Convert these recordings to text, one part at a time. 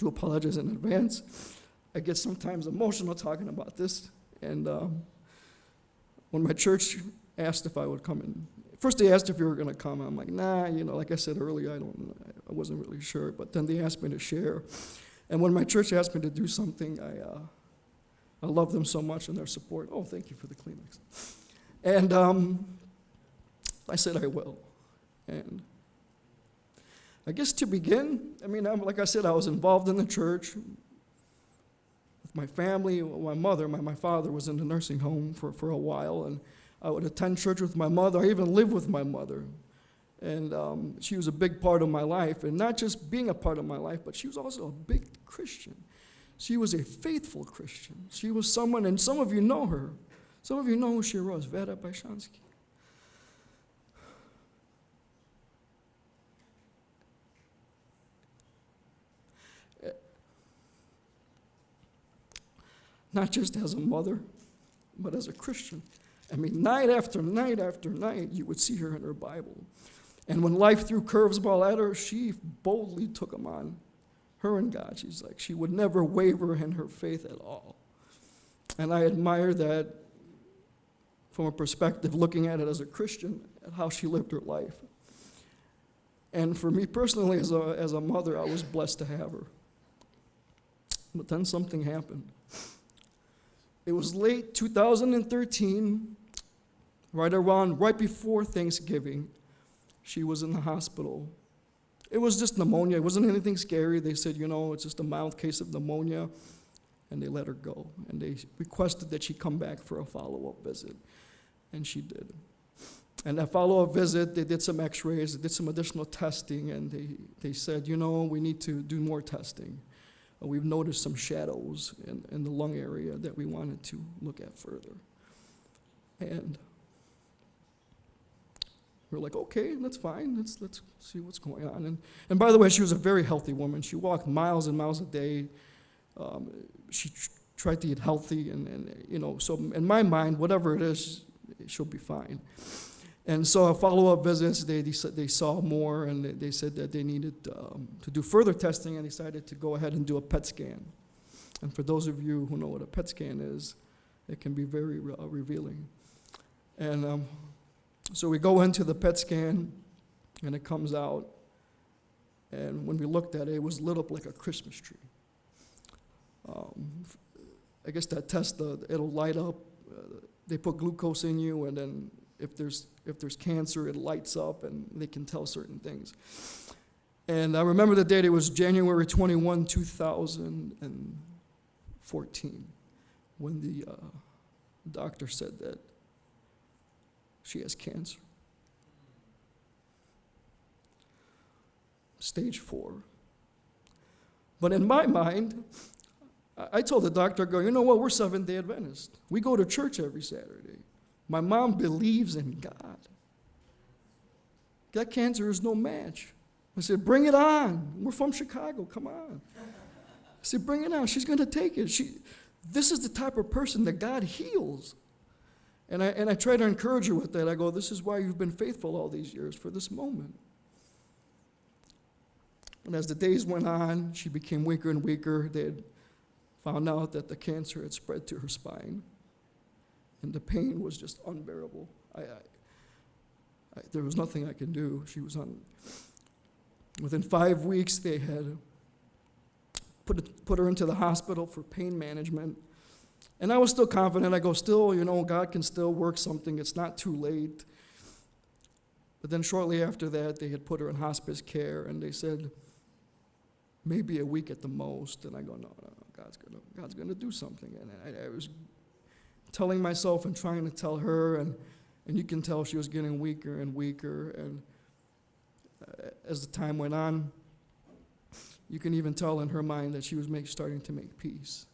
do apologize in advance. I get sometimes emotional talking about this. And when my church asked if I would come in, first they asked if you were going to come. I'm like, nah, like I said earlier, I wasn't really sure. But then they asked me to share. And when my church asked me to do something, I love them so much and their support. Oh, thank you for the Kleenex. And I said I will. And I guess to begin, like I said, I was involved in the church with my family. My mother, my father was in the nursing home for a while, and I would attend church with my mother. I even lived with my mother. And she was a big part of my life, and not just being a part of my life, but she was also a big Christian. She was a faithful Christian. She was someone, and some of you know her. Some of you know who she was, Bajšanski. Not just as a mother, but as a Christian. Night after night after night, you would see her in her Bible. And when life threw curveball at her, she boldly took them on. Her and God, she would never waver in her faith at all. And I admire that from a perspective, looking at it as a Christian, at how she lived her life. And for me personally, as a mother, I was blessed to have her. But then something happened. It was late 2013, right before Thanksgiving. She was in the hospital. It was just pneumonia. It wasn't anything scary. They said, it's just a mild case of pneumonia, and they let her go. And they requested that she come back for a follow-up visit, and she did. And that follow-up visit, they did some x-rays, they did some additional testing, and they said, we need to do more testing. We've noticed some shadows in the lung area that we wanted to look at further. And we're like, okay, that's fine. Let's see what's going on. And by the way, she was a very healthy woman. She walked miles and miles a day. She tried to eat healthy, and so in my mind, whatever it is, she'll be fine. And so follow-up visits, they saw more, and they said that they needed to do further testing, and decided to go ahead and do a PET scan. And for those of you who know what a PET scan is, it can be very revealing. And so we go into the PET scan, and it comes out, and when we looked at it, it was lit up like a Christmas tree. I guess that test, it'll light up. They put glucose in you, and then if there's cancer, it lights up, and they can tell certain things. And I remember the date. It was January 21, 2014, when the doctor said that she has cancer. Stage 4. But in my mind, I told the doctor, you know what, we're Seventh-day Adventists. We go to church every Saturday. My mom believes in God. That cancer is no match. I said, bring it on. We're from Chicago, come on. I said, bring it on. She's going to take it. This is the type of person that God heals. And I try to encourage her with that. I go, this is why you've been faithful all these years, for this moment. And as the days went on, she became weaker and weaker. They had found out that the cancer had spread to her spine. And the pain was just unbearable. There was nothing I could do. She was on. Within 5 weeks, they had put her into the hospital for pain management. And I was still confident. I go, still, God can still work something. It's not too late. But then shortly after that, they had put her in hospice care, and they said, maybe a week at the most. And I go, no, God's gonna do something. And I was telling myself and trying to tell her, and you can tell she was getting weaker and weaker. And as the time went on, you can even tell in her mind that she was starting to make peace.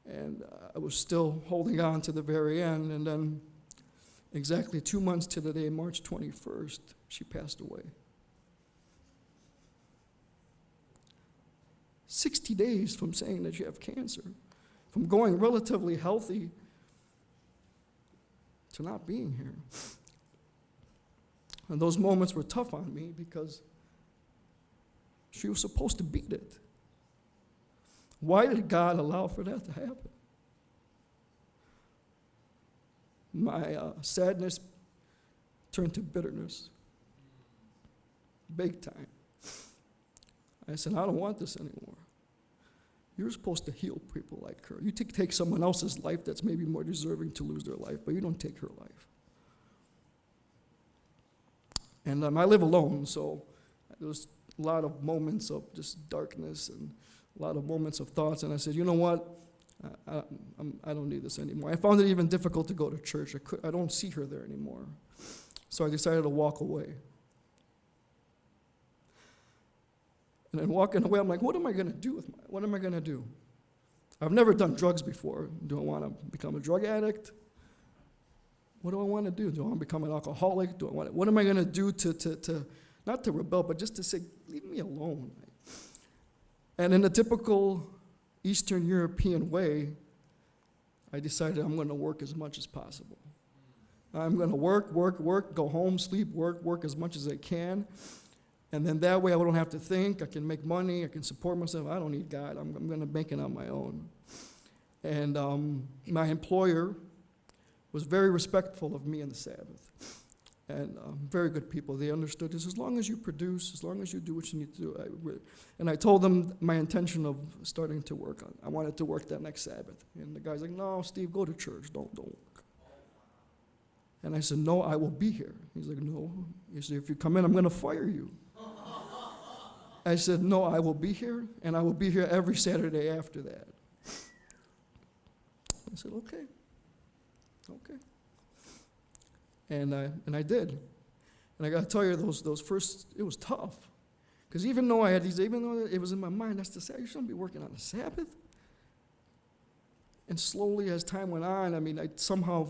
And I was still holding on to the very end. And then exactly 2 months to the day, March 21st, she passed away. 60 days from saying that you have cancer, from going relatively healthy to not being here. And those moments were tough on me because she was supposed to beat it. Why did God allow for that to happen? My sadness turned to bitterness, big time. I said, I don't want this anymore. You're supposed to heal people like her. You take someone else's life that's maybe more deserving to lose their life, but you don't take her life. And I live alone, so there's a lot of moments of just darkness and a lot of moments of thoughts. And I said, you know what? I don't need this anymore. I found it even difficult to go to church. I don't see her there anymore. So I decided to walk away. And then walking away, I'm like, what am I going to do what am I going to do? I've never done drugs before. Do I want to become a drug addict? What do I want to do? Do I want to become an alcoholic? What am I going to do to not to rebel, but just to say, leave me alone? And in the typical Eastern European way, I decided I'm going to work as much as possible. I'm going to work, go home, sleep, work as much as I can. And then that way I don't have to think. I can make money. I can support myself. I don't need God. I'm going to make it on my own. And my employer was very respectful of me and the Sabbath. And very good people. They understood this. As long as you produce, as long as you do what you need to do. And I told them my intention of starting to work on. I wanted to work that next Sabbath. And the guy's like, no, Steve, go to church. Don't work. And I said, no, I will be here. He's like, no. He said, if you come in, I'm going to fire you. I said, no, I will be here, and I will be here every Saturday after that. I said, okay. And I did. And I got to tell you, those first, it was tough. Because even though it was in my mind, that's to say, you shouldn't be working on the Sabbath. And slowly as time went on, I somehow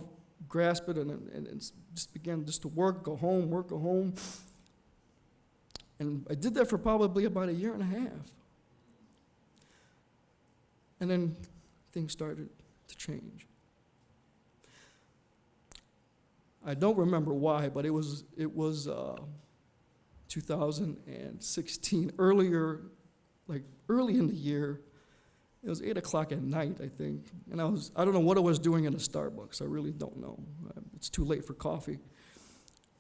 grasped it and just began just to work, go home. And I did that for probably about a year and a half. And then things started to change. I don't remember why, but it was 2016, early in the year. It was 8 o'clock at night, I think. And I don't know what I was doing in a Starbucks. I really don't know. It's too late for coffee.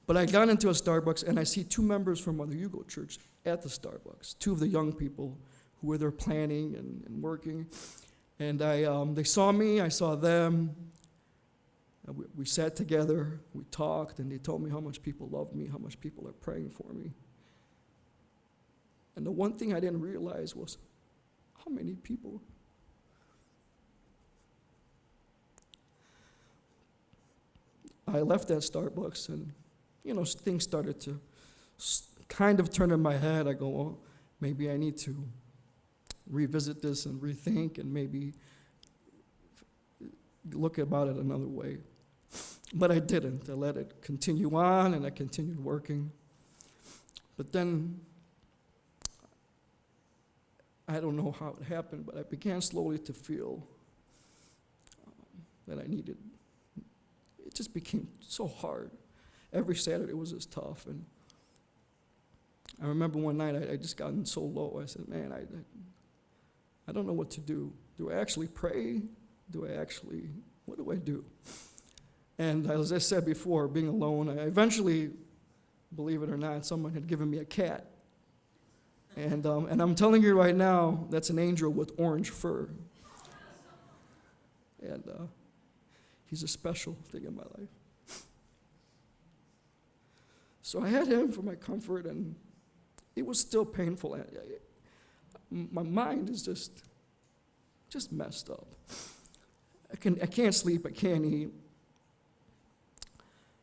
But I got into a Starbucks, and I see two members from Mother Hugo Church at the Starbucks, two of the young people who were there planning and working. And they saw me, I saw them. We sat together, we talked, and they told me how much people love me, how much people are praying for me. And the one thing I didn't realize was how many people. I left that Starbucks, and things started to kind of turn in my head. I go, well, maybe I need to revisit this and rethink and maybe look about it another way. But I didn't. I let it continue on, and I continued working. But then, I don't know how it happened, but I began slowly to feel that I needed. It just became so hard. Every Saturday was just tough. And I remember one night I just gotten so low. I said, man, I don't know what to do. Do I actually pray? What do I do? And as I said before, being alone, I eventually, believe it or not, someone had given me a cat. And I'm telling you right now, that's an angel with orange fur. And he's a special thing in my life. So I had him for my comfort, and it was still painful. My mind is just messed up. I can't sleep, I can't eat.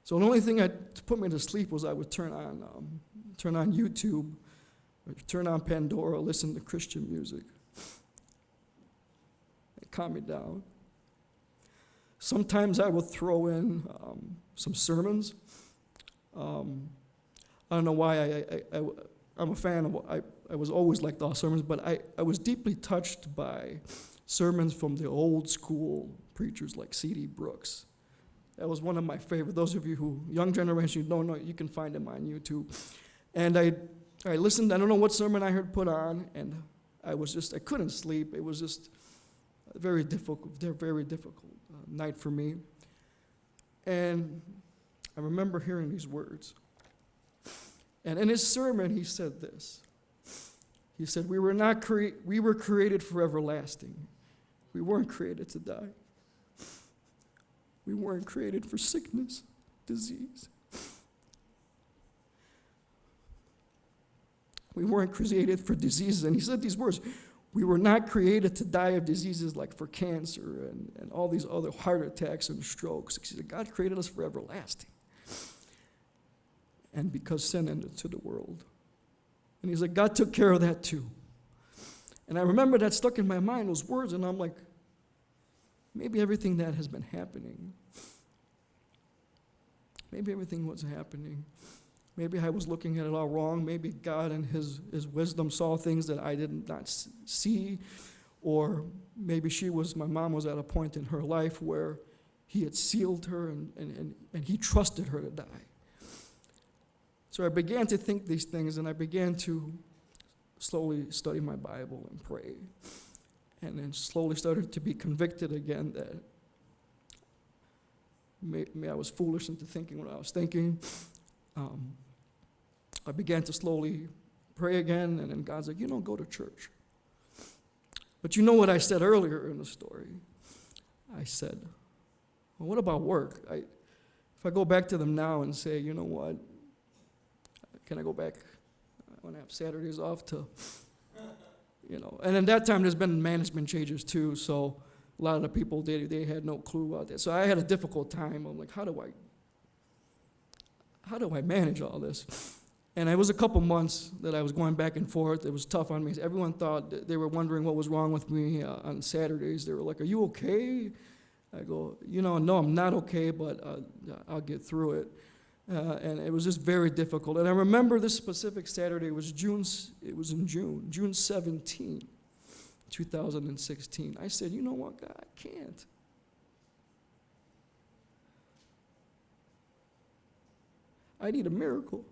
So the only thing to put me to sleep was I would turn on YouTube, or turn on Pandora, listen to Christian music. It calmed me down. Sometimes I would throw in some sermons. I don't know why I'm a fan of, I was always liked all sermons, but I was deeply touched by sermons from the old school preachers like C.D. Brooks. That was one of my favorite. Those of you who, young generation, you don't know, you can find them on YouTube. And I listened, I don't know what sermon I heard put on, and I couldn't sleep. It was just a very difficult night for me. And I remember hearing these words. And in his sermon, he said this. He said, we were created for everlasting. We weren't created to die. We weren't created for sickness, disease. We weren't created for diseases. And he said these words, we were not created to die of diseases like for cancer and all these other heart attacks and strokes. He said, God created us for everlasting. And because sin entered into the world. And he's like, God took care of that too. And I remember that stuck in my mind, those words, and I'm like, maybe everything that has been happening, maybe everything was happening. Maybe I was looking at it all wrong. Maybe God in his wisdom saw things that I did not see. Or maybe my mom was at a point in her life where he had sealed her and he trusted her to die. So I began to think these things, and I began to slowly study my Bible and pray. And then slowly started to be convicted again that maybe I was foolish into thinking what I was thinking. I began to slowly pray again, and then God's like, go to church. But you know what I said earlier in the story? I said, well, what about work? If I go back to them now and say, you know what, can I go back? I want to have Saturdays off to, And at that time, there's been management changes too, so a lot of the people, they had no clue about that. So I had a difficult time. I'm like, how do I manage all this? And it was a couple months that I was going back and forth. It was tough on me. Everyone thought, they were wondering what was wrong with me on Saturdays. They were like, are you okay? I go, no, I'm not okay, but I'll get through it. And it was just very difficult. And I remember this specific Saturday, it was in June 17, 2016. I said, you know what, God, I can't. I need a miracle.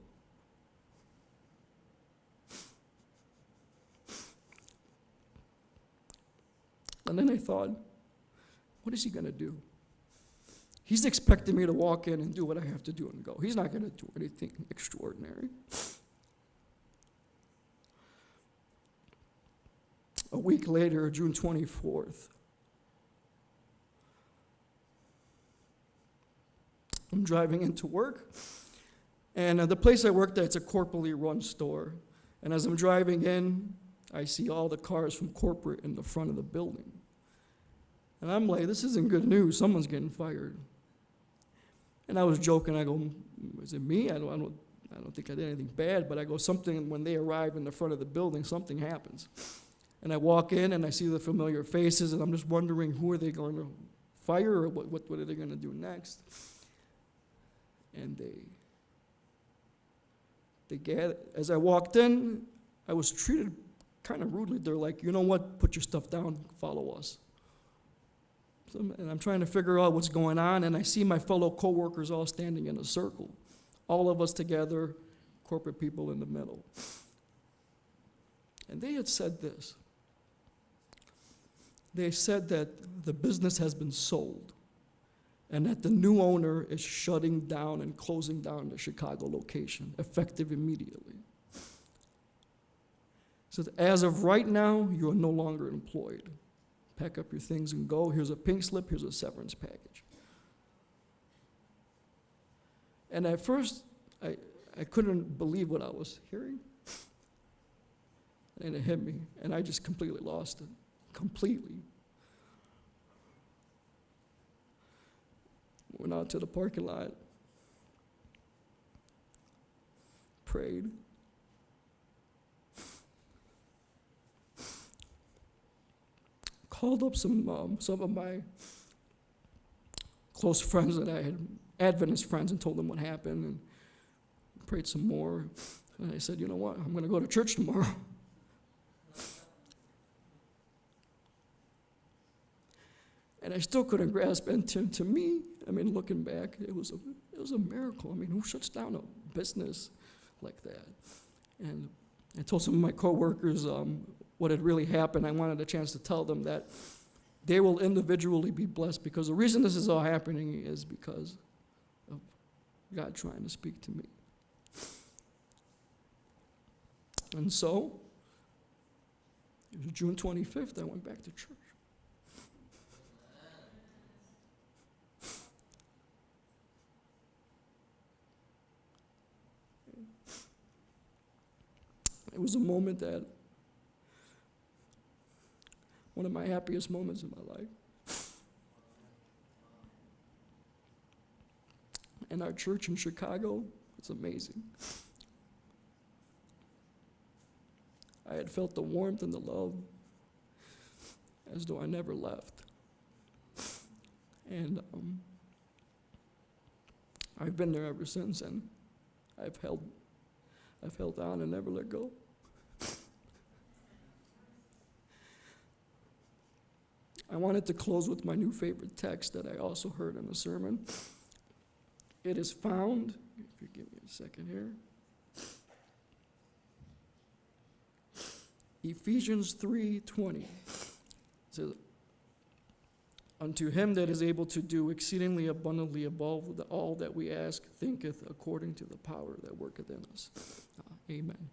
And then I thought, what is he going to do? He's expecting me to walk in and do what I have to do and go. He's not going to do anything extraordinary. A week later, June 24th, I'm driving into work, and the place I worked at, it's a corporately run store. And as I'm driving in, I see all the cars from corporate in the front of the building. And I'm like, this isn't good news. Someone's getting fired. And I was joking. I go, is it me? I don't think I did anything bad, but I go, something, when they arrive in the front of the building, something happens. And I walk in and I see the familiar faces, and I'm just wondering, who are they going to fire, or what are they going to do next? And they gathered. As I walked in, I was treated kind of rudely. They're like, you know what, put your stuff down, follow us. And I'm trying to figure out what's going on, and I see my fellow coworkers all standing in a circle. All of us together, corporate people in the middle. And they had said this. They said that the business has been sold, and that the new owner is shutting down and closing down the Chicago location, effective immediately. So as of right now, you are no longer employed. Pack up your things and go. Here's a pink slip. Here's a severance package. And at first, I couldn't believe what I was hearing. And it hit me. And I just completely lost it. Completely. Went out to the parking lot. Prayed. Called up some of my close friends that I had, Adventist friends, and told them what happened, and prayed some more. And I said, you know what, I'm going to go to church tomorrow. And I still couldn't grasp it. And to me, I mean, looking back, it was a miracle. I mean, who shuts down a business like that? And I told some of my coworkers, what had really happened, I wanted a chance to tell them that they will individually be blessed, because the reason this is all happening is because of God trying to speak to me. And so, it was June 25th, I went back to church. It was a moment that, one of my happiest moments in my life. And our church in Chicago, it's amazing. I had felt the warmth and the love as though I never left. And I've been there ever since, and I've held on and never let go. I wanted to close with my new favorite text that I also heard in the sermon. It is found, if you give me a second here, Ephesians 3:20. It says, unto him that is able to do exceedingly abundantly above all that we ask, thinketh, according to the power that worketh in us. Amen.